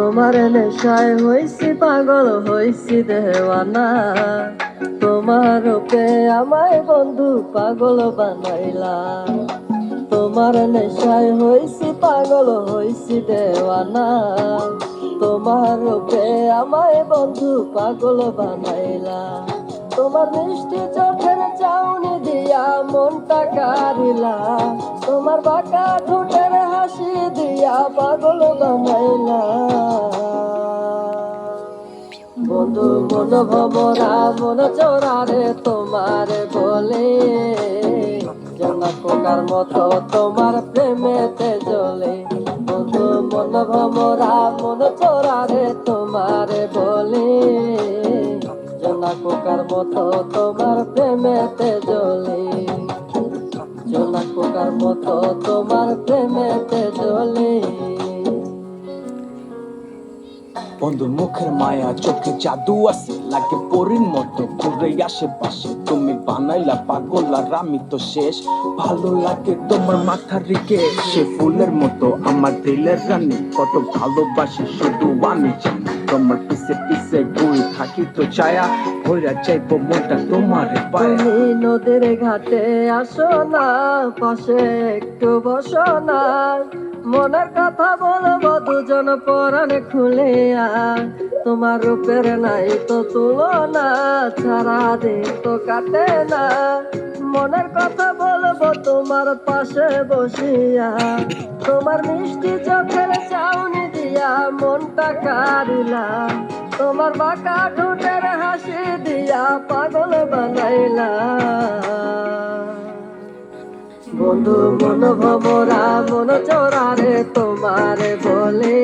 তোমার নেশায় হইছি পাগল, হইছি দেওয়ানা। তোমার রূপে আমায় বন্ধু পাগল বানাইলা। তোমার নেশায় হইছি পাগল, হইছি দেওয়ানা। তোমার রূপে আমায় বন্ধু পাগল বানাইলা। তোমার মিষ্টি চোখের চাউনি দিয়া মনটা কারিলা। তোমার বাঁকা ঠোঁটের হাসি দিয়া পাগল বানাইলা। বন্ধু মন ভমরা মন চোরারে তোমার বলে, জনা পোকার মতো তোমার প্রেমেতে জ্বলে। বন্ধু মন ভমরা মন চোরারে তোমার বলে, জনা পোকার মতো তোমার প্রেমেতে জ্বলে। জনা পোকার মতো তোমার প্রেমেতে জ্বলে। বন্ধুর মুখের মায়া চোখে জাদু আছে, লাগে পরীর মতো ঘুরে আশেপাশে। তুমি বানাইলা পাগল আর আমি তো শেষ। ভালো লাগে তোমার মাথার রেখে, সে ফুলের মতো আমার দিলের রানী। কত ভালোবাসি শুধু আমি জানি, তোমার পিছে পিছে ঘুরে থাকি তো ছায়া ভইরা যাইবো মনটা তোমার পায়া। তুমি নদীর ঘাটে আসো না, পাশে একটু বসো না। মনের কথা বলবো দুজন পরাণ খুলে। তোমার রূপের নাই তো তুলনা, সারাদিন তো কাটে না। মনের কথা বলবো তোমার পাশে বসিয়া। তোমার মিষ্টি চোখের চাউনি দিয়া মনটা কারিলা। তোমার বাঁকা ঠোঁটের হাসি দিয়া পাগল বানাইলা। বন্ধু মন ভমরা মন চোরারে তোমার বলে,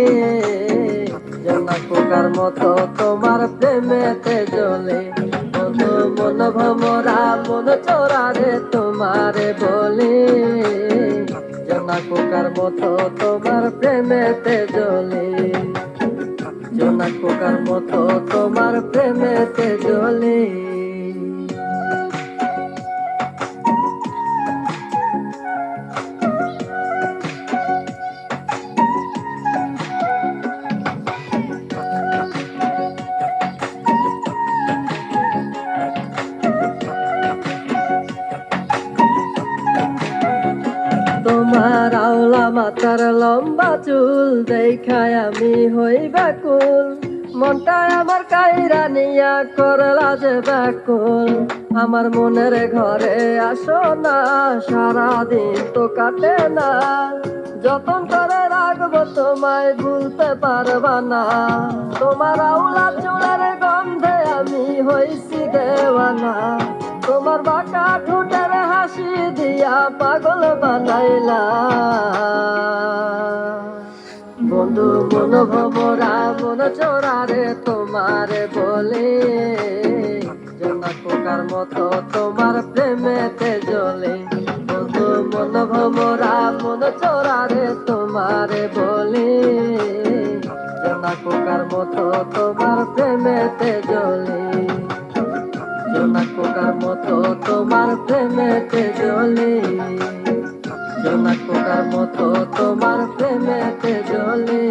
জনা পোকার মতো তোমার প্রেমেতে জ্বলে। বন্ধু মন ভমরা মন চোরারে তোমার বলে, জনা পোকার মতো তোমার প্রেমেতে জ্বলে। জনা পোকার মতো তোমার প্রেমেতে জ্বলে। তোমার আওলা মাথার লম্বা চুল দেখায় আমি হই ব্যাকুল। মনটা আমার কাইরা নিয়া করলা যে ব্যাকুল। আমার মনের ঘরে আসো না, সারাদিন তো কাটে না। যতন করে রাখবো তোমায় ভুলতে পারবা না। তোমার আওলা চুলের গন্ধে আমি হইছি দেওয়ানা। তোমার বাঁকা ঠোঁটের হাসি দিয়া পাগল বানাইলা। বন্ধু মন ভমরা মন চোরারে তোমার বলে, জনা পোকার মতো তোমার প্রেমেতে জ্বলে। বন্ধু মন ভমরা মন চোরারে তোমার বলে, জনা পোকার মতো তোমার প্রেমেতে জ্বলে। জনা পোকার মতো তোমার প্রেমেতে জ্বলে। জনা পোকার মতো তোমার প্রেমেতে জ্বলে।